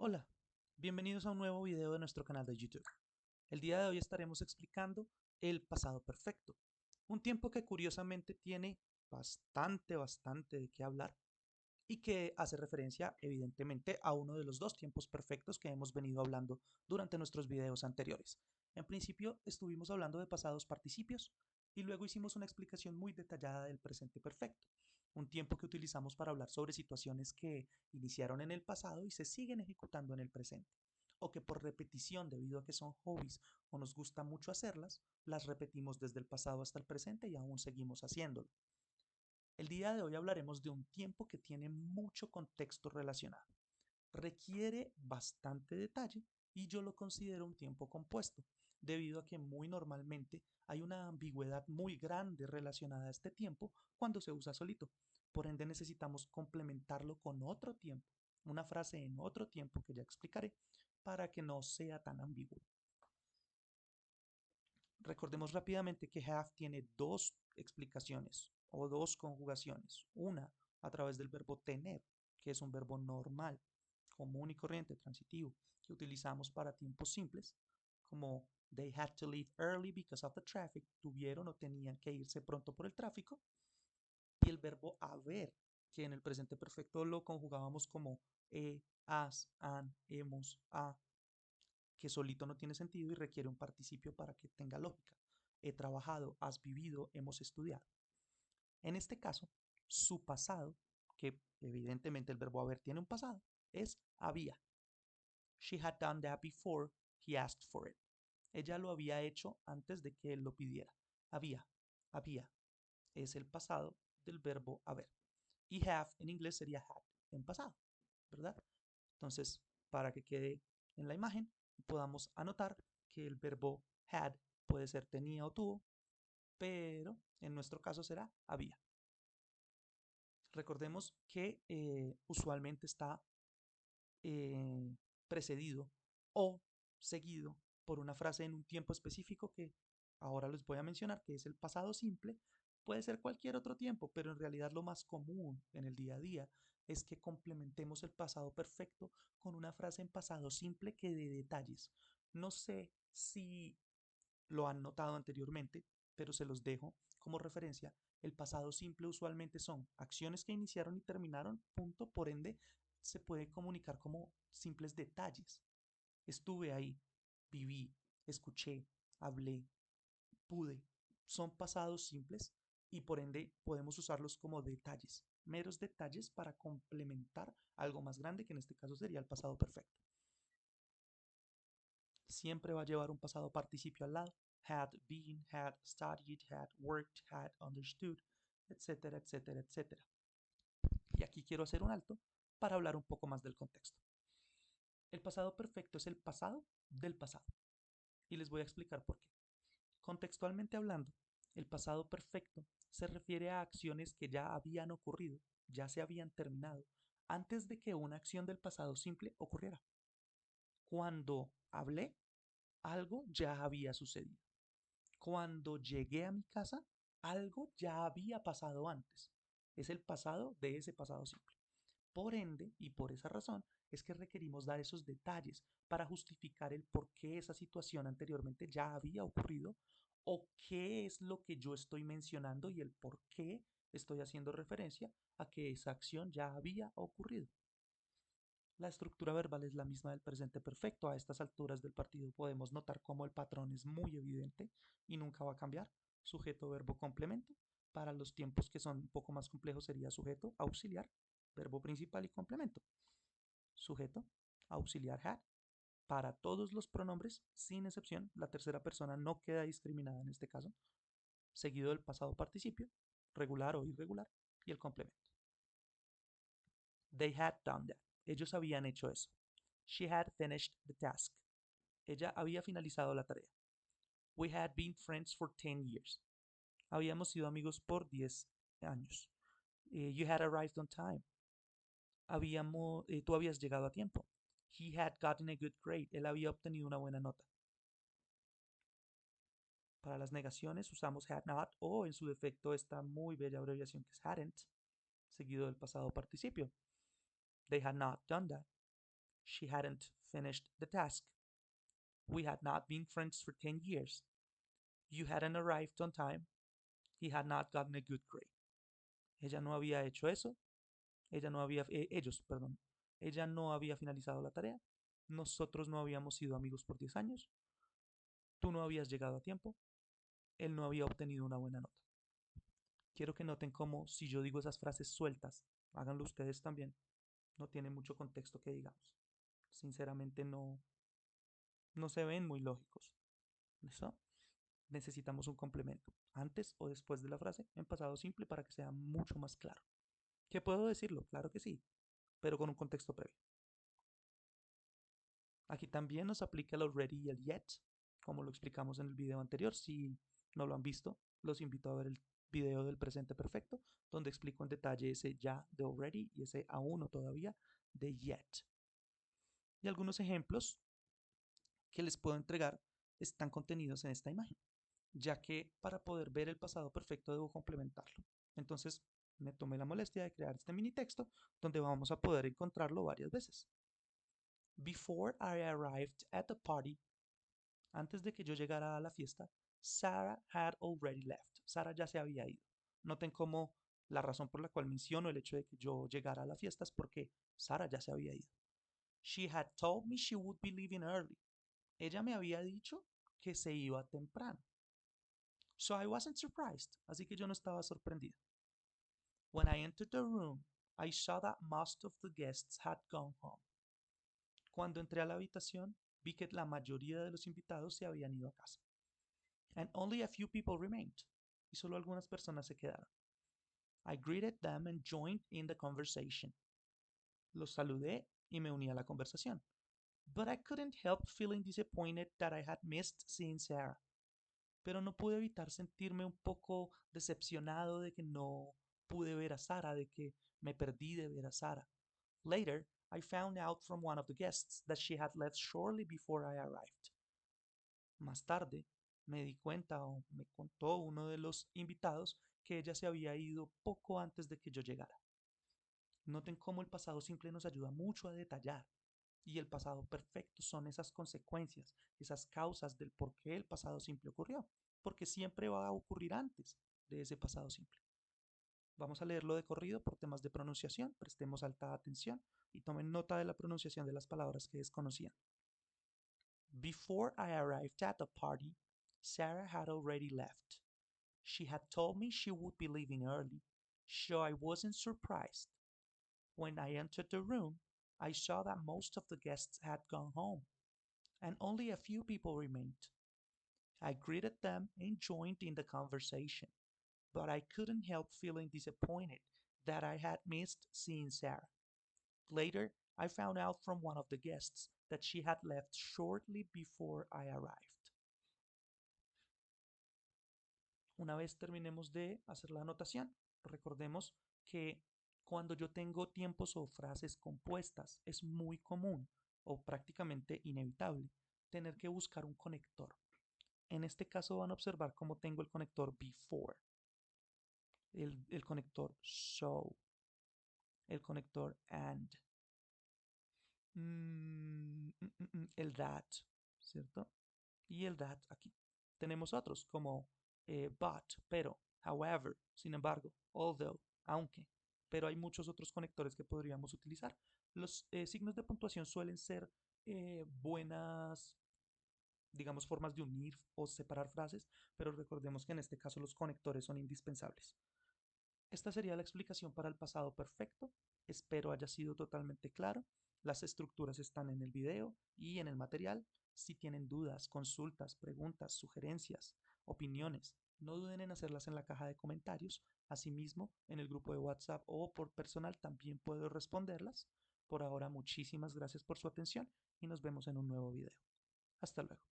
Hola, bienvenidos a un nuevo video de nuestro canal de YouTube. El día de hoy estaremos explicando el pasado perfecto, un tiempo que curiosamente tiene bastante de qué hablar y que hace referencia evidentemente a uno de los dos tiempos perfectos que hemos venido hablando durante nuestros videos anteriores. En principio estuvimos hablando de pasados participios y luego hicimos una explicación muy detallada del presente perfecto, un tiempo que utilizamos para hablar sobre situaciones que iniciaron en el pasado y se siguen ejecutando en el presente, o que por repetición, debido a que son hobbies o nos gusta mucho hacerlas, las repetimos desde el pasado hasta el presente y aún seguimos haciéndolo. El día de hoy hablaremos de un tiempo que tiene mucho contexto relacionado. Requiere bastante detalle y yo lo considero un tiempo compuesto, debido a que muy normalmente hay una ambigüedad muy grande relacionada a este tiempo cuando se usa solito. Por ende necesitamos complementarlo con otro tiempo, una frase en otro tiempo que ya explicaré, para que no sea tan ambiguo. Recordemos rápidamente que have tiene dos explicaciones o dos conjugaciones. Una a través del verbo tener, que es un verbo normal, común y corriente, transitivo, que utilizamos para tiempos simples, como they had to leave early because of the traffic, tuvieron o tenían que irse pronto por el tráfico. Y el verbo haber, que en el presente perfecto lo conjugábamos como has, han, hemos, ha, que solito no tiene sentido y requiere un participio para que tenga lógica. He trabajado, has vivido, hemos estudiado. En este caso, su pasado, que evidentemente el verbo haber tiene un pasado, es había. She had done that before he asked for it. Ella lo había hecho antes de que él lo pidiera. Había. Es el pasado del verbo haber. Y have en inglés sería had en pasado, ¿verdad? Entonces, para que quede en la imagen, podamos anotar que el verbo had puede ser tenía o tuvo, pero en nuestro caso será había. Recordemos que usualmente está eh, precedido o seguido por una frase en un tiempo específico que ahora les voy a mencionar, que es el pasado simple. Puede ser cualquier otro tiempo, pero en realidad lo más común en el día a día es que complementemos el pasado perfecto con una frase en pasado simple que dé detalles. No sé si lo han notado anteriormente, pero se los dejo como referencia. El pasado simple usualmente son acciones que iniciaron y terminaron, punto, por ende se puede comunicar como simples detalles. Estuve ahí, viví, escuché, hablé, pude. Son pasados simples y por ende podemos usarlos como detalles, meros detalles para complementar algo más grande que en este caso sería el pasado perfecto. Siempre va a llevar un pasado participio al lado. Had been, had studied, had worked, had understood, etcétera, etcétera, etcétera. Y aquí quiero hacer un alto para hablar un poco más del contexto. El pasado perfecto es el pasado del pasado. Y les voy a explicar por qué. Contextualmente hablando, el pasado perfecto se refiere a acciones que ya habían ocurrido, ya se habían terminado, antes de que una acción del pasado simple ocurriera. Cuando hablé, algo ya había sucedido. Cuando llegué a mi casa, algo ya había pasado antes. Es el pasado de ese pasado simple. Por ende, y por esa razón, es que requerimos dar esos detalles para justificar el por qué esa situación anteriormente ya había ocurrido o qué es lo que yo estoy mencionando y el por qué estoy haciendo referencia a que esa acción ya había ocurrido. La estructura verbal es la misma del presente perfecto. A estas alturas del partido podemos notar cómo el patrón es muy evidente y nunca va a cambiar. Sujeto, verbo, complemento. Para los tiempos que son un poco más complejos sería sujeto, auxiliar, verbo principal y complemento. Sujeto, auxiliar had. Para todos los pronombres, sin excepción, la tercera persona no queda discriminada en este caso, seguido del pasado participio, regular o irregular, y el complemento. They had done that. Ellos habían hecho eso. She had finished the task. Ella había finalizado la tarea. We had been friends for 10 years. Habíamos sido amigos por 10 años. You had arrived on time. Tú habías llegado a tiempo. He had gotten a good grade. Él había obtenido una buena nota. Para las negaciones usamos had not o en su defecto esta muy bella abreviación que es hadn't, seguido del pasado participio. They had not done that. She hadn't finished the task. We had not been friends for 10 years. You hadn't arrived on time. He had not gotten a good grade. Ella no había hecho eso. Ellos, perdón. Ella no había finalizado la tarea. Nosotros no habíamos sido amigos por 10 años. Tú no habías llegado a tiempo. Él no había obtenido una buena nota. Quiero que noten cómo si yo digo esas frases sueltas, háganlo ustedes también. No tiene mucho contexto que digamos. Sinceramente no se ven muy lógicos. ¿Listo? Necesitamos un complemento, antes o después de la frase, en pasado simple para que sea mucho más claro. ¿Qué puedo decirlo? Claro que sí, pero con un contexto previo. Aquí también nos aplica el already y el yet, como lo explicamos en el video anterior. Si no lo han visto, los invito a ver el video del presente perfecto, donde explico en detalle ese ya de already y ese aún o todavía de yet. Y algunos ejemplos que les puedo entregar están contenidos en esta imagen, ya que para poder ver el pasado perfecto debo complementarlo. Entonces me tomé la molestia de crear este mini texto donde vamos a poder encontrarlo varias veces. Before I arrived at the party, antes de que yo llegara a la fiesta, Sarah had already left. Sarah ya se había ido. Noten cómo la razón por la cual menciono el hecho de que yo llegara a la fiesta es porque Sarah ya se había ido. She had told me she would be leaving early. Ella me había dicho que se iba temprano. So I wasn't surprised. Así que yo no estaba sorprendido. When I entered the room, I saw that most of the guests had gone home. Cuando entré a la habitación, vi que la mayoría de los invitados se habían ido a casa. And only a few people remained. Y solo algunas personas se quedaron. I greeted them and joined in the conversation. Los saludé y me uní a la conversación. But I couldn't help feeling disappointed that I had missed seeing Sarah. Pero no pude evitar sentirme un poco decepcionado de que no pude ver a Sara, de que me perdí de ver a Sara. Later, I found out from one of the guests that she had left shortly before I arrived. Más tarde, me di cuenta o me contó uno de los invitados que ella se había ido poco antes de que yo llegara. Noten cómo el pasado simple nos ayuda mucho a detallar y el pasado perfecto son esas consecuencias, esas causas del por qué el pasado simple ocurrió, porque siempre va a ocurrir antes de ese pasado simple. Vamos a leerlo de corrido por temas de pronunciación, prestemos alta atención y tomen nota de la pronunciación de las palabras que desconocían. Before I arrived at the party, Sarah had already left. She had told me she would be leaving early, so I wasn't surprised. When I entered the room, I saw that most of the guests had gone home, and only a few people remained. I greeted them and joined in the conversation, but I couldn't help feeling disappointed that I had missed seeing Sarah. Later, I found out from one of the guests that she had left shortly before I arrived. Una vez terminemos de hacer la anotación, recordemos que cuando yo tengo tiempos o frases compuestas, es muy común o prácticamente inevitable tener que buscar un conector. En este caso van a observar cómo tengo el conector before, el conector so, el conector and, el that, ¿cierto? Y el that aquí. Tenemos otros como but, pero, however, sin embargo, although, aunque, pero hay muchos otros conectores que podríamos utilizar. Los signos de puntuación suelen ser buenas, digamos, formas de unir o separar frases, pero recordemos que en este caso los conectores son indispensables. Esta sería la explicación para el pasado perfecto. Espero haya sido totalmente claro. Las estructuras están en el video y en el material. Si tienen dudas, consultas, preguntas, sugerencias, opiniones, no duden en hacerlas en la caja de comentarios. Asimismo, en el grupo de WhatsApp o por personal también puedo responderlas. Por ahora, muchísimas gracias por su atención y nos vemos en un nuevo video. Hasta luego.